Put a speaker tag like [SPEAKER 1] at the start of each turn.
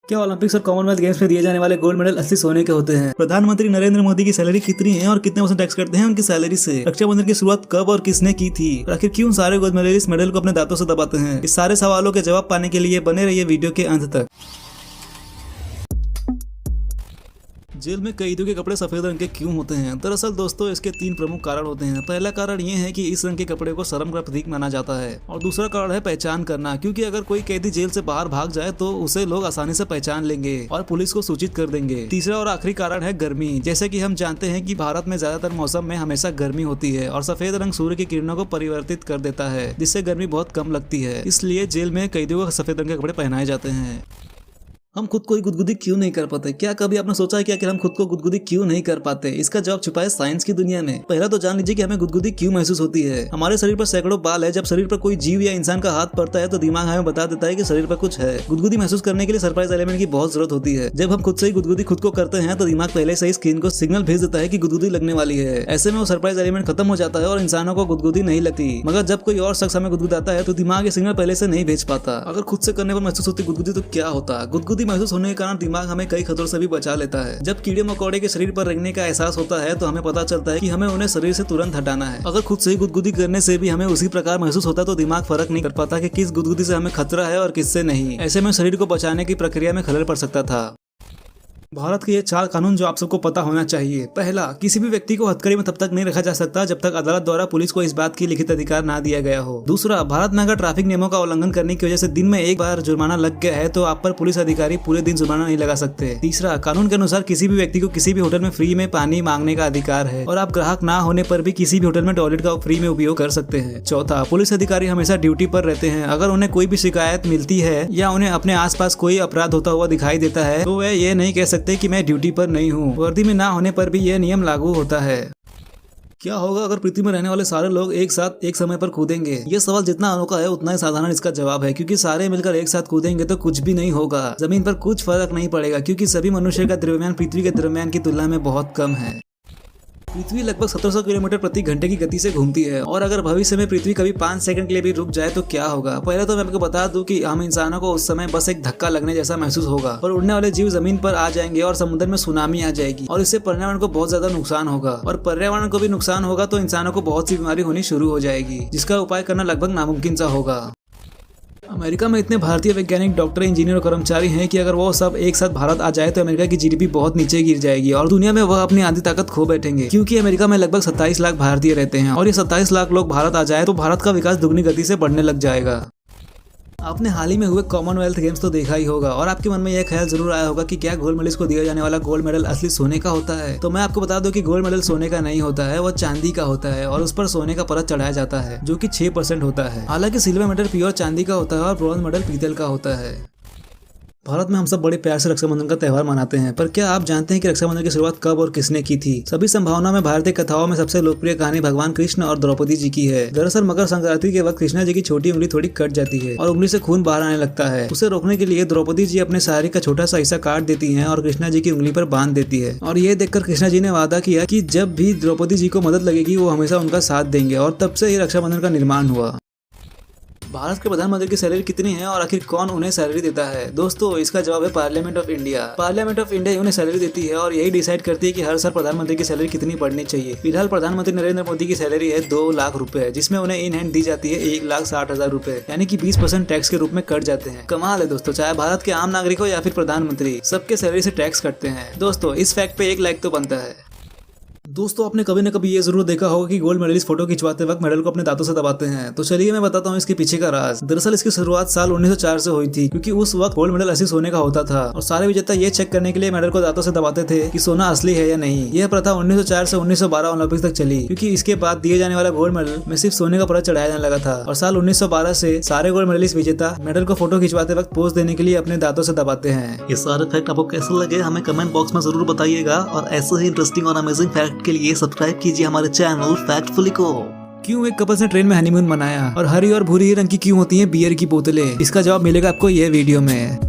[SPEAKER 1] क्या ओलंपिक्स और Commonwealth games में दिए जाने वाले गोल्ड मेडल असली सोने के होते हैं? प्रधानमंत्री नरेंद्र मोदी की सैलरी कितनी है और कितने % टैक्स करते हैं उनकी सैलरी से? रक्षाबंधन की शुरुआत कब और किसने की थी? और आखिर क्यों सारे गोल्ड मेडलिस्ट मेडल को अपने दांतों से दबाते हैं? इस सारे सवालों के जवाब पाने के लिए बने रहिए वीडियो के अंत तक। जेल में कैदियों के कपड़े सफेद रंग के क्यों होते हैं? दरअसल दोस्तों, इसके 3 प्रमुख कारण होते हैं। पहला कारण ये है कि इस रंग के कपड़े को शर्म का प्रतीक माना जाता है, और दूसरा कारण है पहचान करना, क्योंकि अगर कोई कैदी जेल से बाहर भाग जाए तो उसे लोग आसानी से पहचान लेंगे और पुलिस को सूचित कर देंगे। तीसरा और आखिरी कारण है गर्मी। जैसे कि हम जानते हैं कि भारत में ज्यादातर मौसम में हमेशा गर्मी होती है और सफेद रंग सूर्य की किरणों को परिवर्तित कर देता है, जिससे गर्मी बहुत कम लगती है। इसलिए जेल में कैदियों को सफेद रंग के कपड़े पहनाए जाते हैं। हम खुद को गुदगुदी क्यों नहीं कर पाते? क्या कभी आपने सोचा है कि आखिर हम खुद को गुदगुदी क्यों नहीं कर पाते? इसका जवाब छुपा है साइंस की दुनिया में। पहला तो जान लीजिए कि हमें गुदगुदी क्यों महसूस होती है। हमारे शरीर पर सैकड़ों बाल है। जब शरीर पर कोई जीव या इंसान का हाथ पड़ता है तो दिमाग हमें बता देता है कि शरीर पर कुछ है। गुदगुदी महसूस करने के लिए सरप्राइज एलिमेंट की बहुत जरूरत होती है। जब हम खुद से ही गुदगुदी खुद को करते हैं तो दिमाग पहले से ही स्किन को सिग्नल भेज देता है कि गुदगुदी लगने वाली है। ऐसे में वो सरप्राइज एलिमेंट खत्म हो जाता है और इंसानों को गुदगुदी नहीं लगती। मगर जब कोई और शख्स हमें गुदगुदाता है तो दिमाग ये सिग्नल पहले से नहीं भेज पाता। अगर खुद से करने पर महसूस होती गुदगुदी तो क्या होता? गुदगुदी महसूस होने के कारण दिमाग हमें कई खतरों से भी बचा लेता है। जब कीड़े मकोड़े के शरीर पर रेंगने का एहसास होता है तो हमें पता चलता है कि हमें उन्हें शरीर से तुरंत हटाना है। अगर खुद से ही गुदगुदी करने से भी हमें उसी प्रकार महसूस होता तो दिमाग फर्क नहीं कर पाता कि किस गुदगुदी से हमें खतरा है और किससे नहीं। ऐसे में शरीर को बचाने की प्रक्रिया में खलल पड़ सकता था। भारत के ये 4 कानून जो आप सबको पता होना चाहिए। पहला, किसी भी व्यक्ति को हथकड़ी में तब तक नहीं रखा जा सकता जब तक अदालत द्वारा पुलिस को इस बात की लिखित अधिकार ना दिया गया हो। दूसरा, भारत में अगर ट्रैफिक नियमों का उल्लंघन करने की वजह से दिन में एक बार जुर्माना लग गया है तो आप पर पुलिस अधिकारी पूरे दिन जुर्माना नहीं लगा सकते। तीसरा, कानून के अनुसार किसी भी व्यक्ति को किसी भी होटल में फ्री में पानी मांगने का अधिकार है और आप ग्राहक ना होने पर भी किसी भी होटल में टॉयलेट का फ्री में उपयोग कर सकते हैं। चौथा, पुलिस अधिकारी हमेशा ड्यूटी पर रहते हैं। अगर उन्हें कोई भी शिकायत मिलती है या उन्हें अपने आसपास कोई अपराध होता हुआ दिखाई देता है तो वह ये नहीं कह सकते कि मैं ड्यूटी पर नहीं हूँ। वर्दी में ना होने पर भी यह नियम लागू होता है। क्या होगा अगर पृथ्वी में रहने वाले सारे लोग एक साथ एक समय पर कूदेंगे? ये सवाल जितना अनोखा है उतना ही साधारण इसका जवाब है, क्योंकि सारे मिलकर एक साथ कूदेंगे तो कुछ भी नहीं होगा। जमीन पर कुछ फर्क नहीं पड़ेगा, क्योंकि सभी मनुष्य का द्रव्यमान पृथ्वी के द्रव्यमान की तुलना में बहुत कम है। पृथ्वी लगभग 1700 किलोमीटर प्रति घंटे की गति से घूमती है, और अगर भविष्य में पृथ्वी कभी 5 सेकंड के लिए भी रुक जाए तो क्या होगा? पहले तो मैं आपको बता दूं कि हम इंसानों को उस समय बस एक धक्का लगने जैसा महसूस होगा, और उड़ने वाले जीव जमीन पर आ जाएंगे और समुद्र में सुनामी आ जाएगी, और इससे पर्यावरण को बहुत ज्यादा नुकसान होगा। और पर्यावरण को भी नुकसान होगा तो इंसानों को बहुत सी बीमारी होनी शुरू हो जाएगी, जिसका उपाय करना लगभग नामुमकिन सा होगा। अमेरिका में इतने भारतीय वैज्ञानिक, डॉक्टर, इंजीनियर और कर्मचारी हैं कि अगर वो सब एक साथ भारत आ जाए तो अमेरिका की जीडीपी बहुत नीचे गिर जाएगी और दुनिया में वह अपनी आधी ताकत खो बैठेंगे, क्योंकि अमेरिका में लगभग 27 लाख भारतीय रहते हैं, और ये 27 लाख लोग भारत आ जाए तो भारत का विकास दुगनी गति से बढ़ने लग जाएगा। आपने हाल ही में हुए कॉमनवेल्थ गेम्स तो देखा ही होगा, और आपके मन में यह ख्याल जरूर आया होगा कि क्या गोल्ड मेडलिस्ट को दिया जाने वाला गोल्ड मेडल असली सोने का होता है? तो मैं आपको बता दूं कि गोल्ड मेडल सोने का नहीं होता है, वो चांदी का होता है, और उस पर सोने का परत चढ़ाया जाता है जो कि 6% होता है। हालांकि सिल्वर मेडल प्योर चांदी का होता है और ब्रॉन्ज मेडल पीतल का होता है। भारत में हम सब बड़े प्यार से रक्षाबंधन का त्यौहार मनाते हैं, पर क्या आप जानते हैं कि रक्षाबंधन की शुरुआत कब और किसने की थी? सभी संभावना में भारतीय कथाओं में सबसे लोकप्रिय कहानी भगवान कृष्ण और द्रौपदी जी की है। दरअसल मकर संक्रांति के वक्त कृष्णा जी की छोटी उंगली थोड़ी कट जाती है और उंगली से खून बाहर आने लगता है। उसे रोकने के लिए द्रौपदी जी अपने साड़ी का छोटा सा हिस्सा काट देती है और कृष्णा जी की उंगली पर बांध देती है, और ये देखकर कृष्णा जी ने वादा किया कि जब भी द्रौपदी जी को मदद लगेगी वो हमेशा उनका साथ देंगे, और तब से ही रक्षाबंधन का निर्माण हुआ। भारत के प्रधानमंत्री की सैलरी कितनी है और आखिर कौन उन्हें सैलरी देता है? दोस्तों, इसका जवाब है parliament of India. Parliament of India उन्हें सैलरी देती है और यही डिसाइड करती है कि हर साल प्रधानमंत्री की सैलरी कितनी बढ़नी चाहिए। फिलहाल प्रधानमंत्री नरेंद्र मोदी की सैलरी है 2 लाख रुपए, जिसमें उन्हें इन हैंड दी जाती है 1,60,000 रुपए, यानी कि 20% टैक्स के रूप में कट जाते हैं। कमाल है दोस्तों, चाहे भारत के आम नागरिक हो या फिर प्रधानमंत्री, सबके सैलरी से टैक्स कटते हैं। दोस्तों, इस फैक्ट पे 1 लाइक तो बनता है। दोस्तों, आपने कभी न कभी ये जरूर देखा होगा कि गोल्ड मेडलिस्ट फोटो खिंचवाते वक्त मेडल को अपने दांतों से दबाते हैं। तो चलिए मैं बताता हूँ इसके पीछे का राज। दरअसल इसकी शुरुआत साल 1904 से हुई थी, क्योंकि उस वक्त गोल्ड मेडल असली सोने का होता था और सारे विजेता ये चेक करने के लिए मेडल को दांतों से दबाते थे कि सोना असली है या नहीं। यह प्रथा 1904 से 1912 ओलंपिक्स तक चली, क्योंकि इसके बाद दिए जाने वाला गोल्ड मेडल में सिर्फ सोने का परत चढ़ाया जाने लगा था, और साल 1912 से सारे गोल्ड मेडलिस्ट विजेता मेडल को फोटो खिंचवाते वक्त पोज देने के लिए अपने दांतों से दबाते हैं। ये सारे फैक्ट आपको कैसे लगे हमें कमेंट बॉक्स में जरूर बताइएगा, और ऐसे ही इंटरेस्टिंग और अमेजिंग फैक्ट के लिए सब्सक्राइब कीजिए हमारे चैनल फैक्टफुली को। क्यों एक कपल ने ट्रेन में हनीमून मनाया, और हरी और भूरी रंग की क्यों होती हैं बियर की बोतलें? इसका जवाब मिलेगा आपको ये वीडियो में।